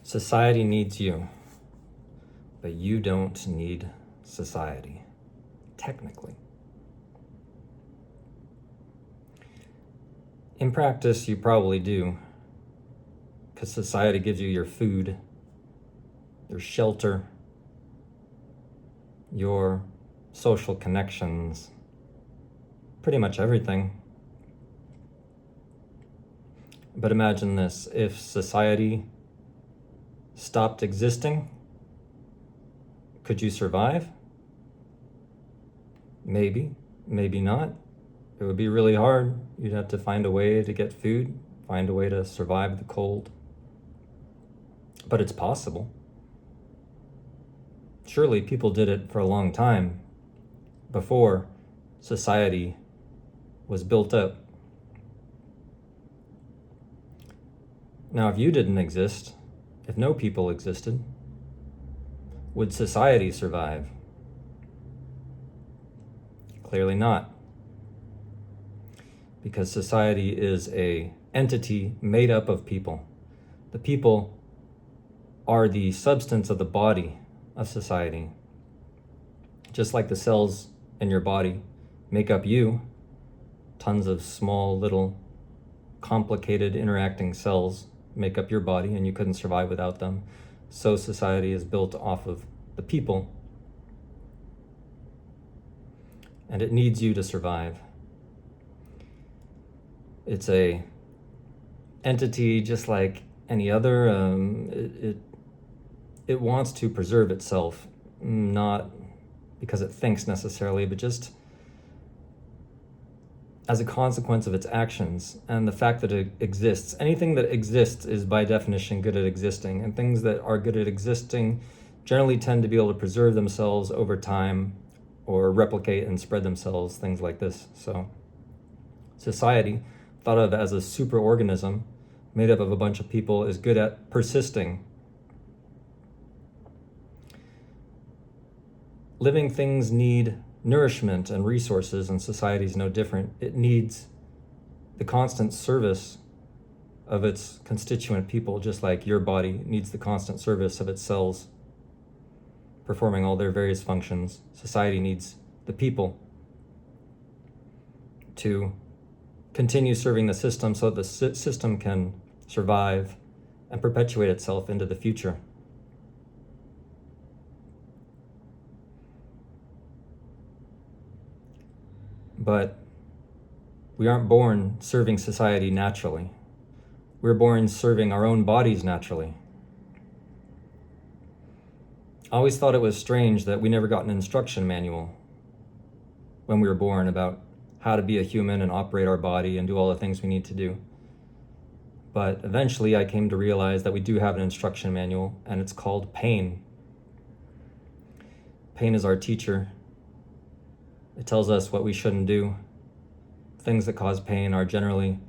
Society needs you, but you don't need society, technically. In practice, you probably do, because society gives you your food, your shelter, your social connections, pretty much everything. But imagine this, if society stopped existing, could you survive? Maybe, maybe not. It would be really hard. You'd have to find a way to get food, find a way to survive the cold. But it's possible. Surely people did it for a long time before society was built up. Now, if you didn't exist, if no people existed, would society survive? Clearly not. Because society is an entity made up of people. The people are the substance of the body of society. Just like the cells in your body make up you, tons of small, little, complicated, interacting cells make up your body, and you couldn't survive without them. So society is built off of the people, and it needs you to survive. It's a entity just like any other. It wants to preserve itself, not because it thinks necessarily, but just as a consequence of its actions and the fact that it exists. Anything that exists is by definition good at existing, and things that are good at existing generally tend to be able to preserve themselves over time or replicate and spread themselves, things like this. So society, thought of as a superorganism made up of a bunch of people, is good at persisting. Living things need nourishment and resources, and society is no different. It needs the constant service of its constituent people, just like your body needs the constant service of its cells, performing all their various functions. Society needs the people to continue serving the system so that the system can survive and perpetuate itself into the future. But we aren't born serving society naturally. We're born serving our own bodies naturally. I always thought it was strange that we never got an instruction manual when we were born about how to be a human and operate our body and do all the things we need to do. But eventually I came to realize that we do have an instruction manual, and it's called pain. Pain is our teacher. It tells us what we shouldn't do. Things that cause pain are generally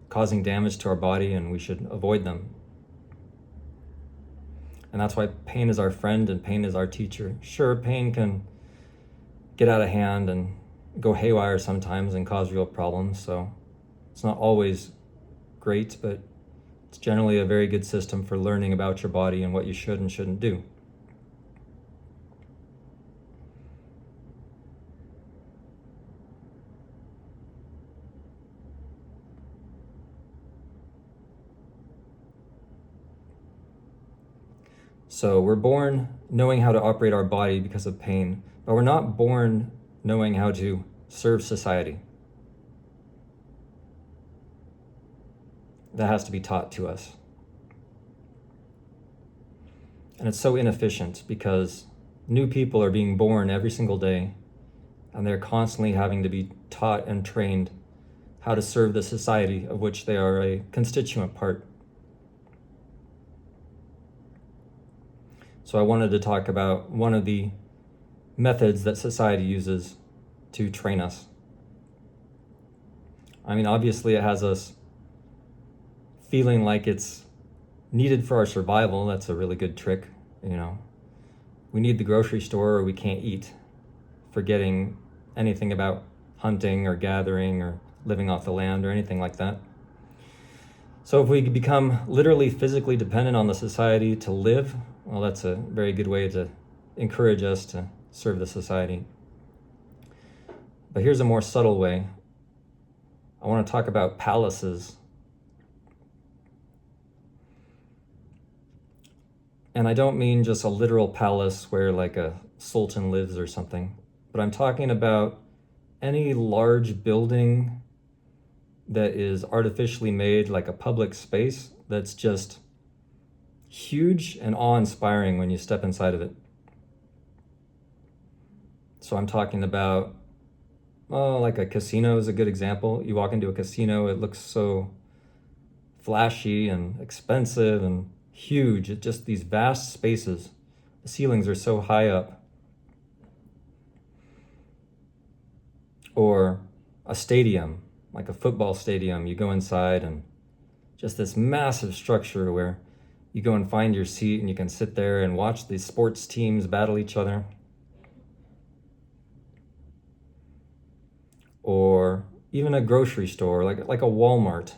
causing damage to our body, and we should avoid them. And that's why pain is our friend and pain is our teacher. Sure, pain can get out of hand and go haywire sometimes and cause real problems, so it's not always great, but it's generally a very good system for learning about your body and what you should and shouldn't do. So we're born knowing how to operate our body because of pain, but we're not born knowing how to serve society. That has to be taught to us. And it's so inefficient because new people are being born every single day, and they're constantly having to be taught and trained how to serve the society of which they are a constituent part. So I wanted to talk about one of the methods that society uses to train us. I mean, obviously it has us feeling like it's needed for our survival. That's a really good trick, you know. We need the grocery store or we can't eat, forgetting anything about hunting or gathering or living off the land or anything like that. So if we become literally physically dependent on the society to live, well, that's a very good way to encourage us to serve the society. But here's a more subtle way. I want to talk about palaces. And I don't mean just a literal palace where like a sultan lives or something, but I'm talking about any large building that is artificially made, like a public space that's just huge and awe-inspiring when you step inside of it. So I'm talking about, like a casino is a good example. You walk into a casino, it looks so flashy and expensive and huge. It's just these vast spaces. The ceilings are so high up. Or a stadium, like a football stadium. You go inside and just this massive structure where you go and find your seat and you can sit there and watch these sports teams battle each other. Or even a grocery store, like a Walmart.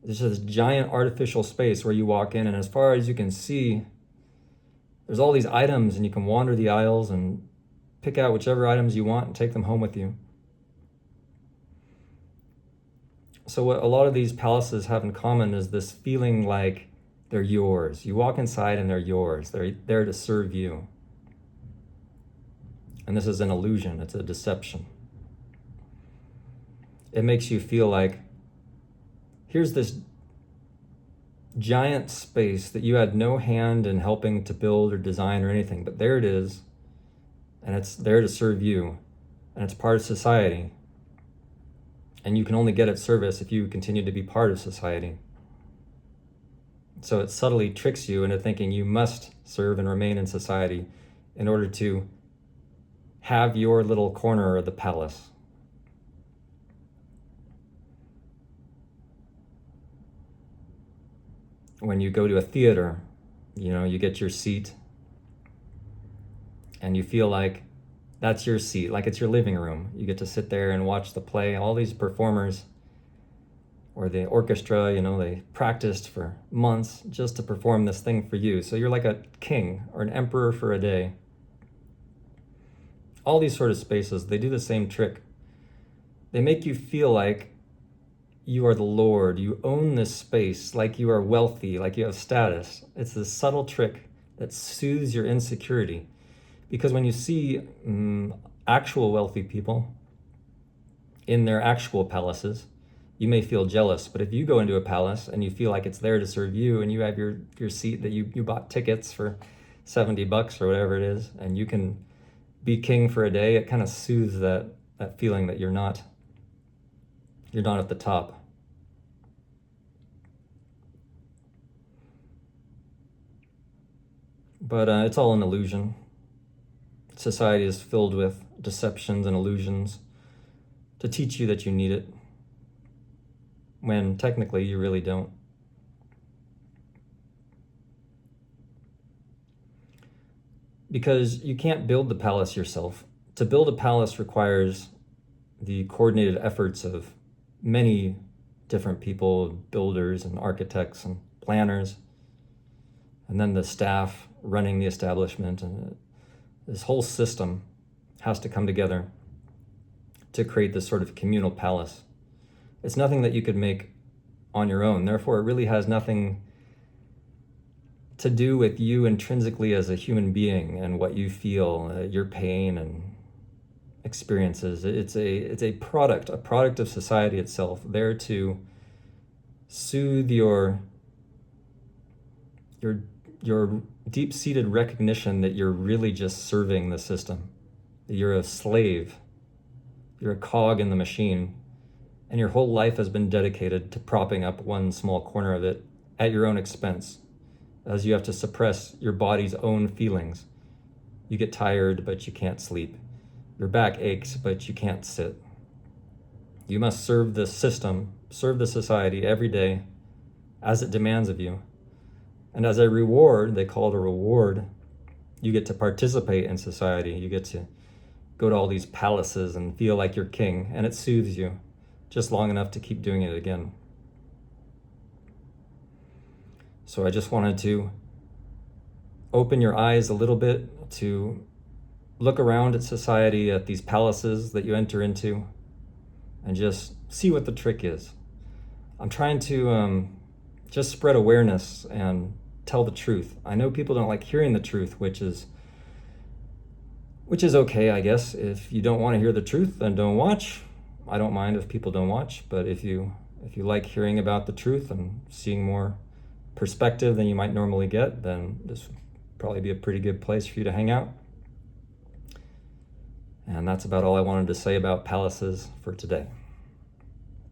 There's this giant artificial space where you walk in, and as far as you can see, there's all these items, and you can wander the aisles and pick out whichever items you want and take them home with you. So what a lot of these palaces have in common is this feeling like they're yours. You walk inside and they're yours. They're there to serve you. And this is an illusion. It's a deception. It makes you feel like here's this giant space that you had no hand in helping to build or design or anything, but there it is, and it's there to serve you, and it's part of society. And you can only get its service if you continue to be part of society. So it subtly tricks you into thinking you must serve and remain in society in order to have your little corner of the palace. When you go to a theater, you get your seat and you feel like that's your seat, like it's your living room. You get to sit there and watch the play. All these performers or the orchestra, they practiced for months just to perform this thing for you. So you're like a king or an emperor for a day. All these sort of spaces, they do the same trick. They make you feel like you are the Lord. You own this space, like you are wealthy, like you have status. It's this subtle trick that soothes your insecurity. Because when you see actual wealthy people in their actual palaces, you may feel jealous. But if you go into a palace and you feel like it's there to serve you, and you have your seat that you bought tickets for $70 or whatever it is, and you can be king for a day, it kind of soothes that feeling that you're not at the top. But it's all an illusion. Society is filled with deceptions and illusions to teach you that you need it, when technically you really don't. Because you can't build the palace yourself. To build a palace requires the coordinated efforts of many different people, builders and architects and planners, and then the staff running the establishment. And this whole system has to come together to create this sort of communal palace. It's nothing that you could make on your own. Therefore, it really has nothing to do with you intrinsically as a human being and what you feel, your pain and experiences. It's a product of society itself, there to soothe your deep-seated recognition that you're really just serving the system, that you're a slave, you're a cog in the machine, and your whole life has been dedicated to propping up one small corner of it at your own expense, as you have to suppress your body's own feelings. You get tired, but you can't sleep. Your back aches, but you can't sit. You must serve the system, serve the society every day as it demands of you. And as a reward, they call it a reward, you get to participate in society. You get to go to all these palaces and feel like you're king, and it soothes you just long enough to keep doing it again. So I just wanted to open your eyes a little bit to look around at society, at these palaces that you enter into, and just see what the trick is. I'm trying to just spread awareness and tell the truth. I know people don't like hearing the truth, which is okay, I guess. If you don't want to hear the truth, then don't watch. I don't mind if people don't watch, but if you like hearing about the truth and seeing more perspective than you might normally get, then this would probably be a pretty good place for you to hang out. And that's about all I wanted to say about palaces for today.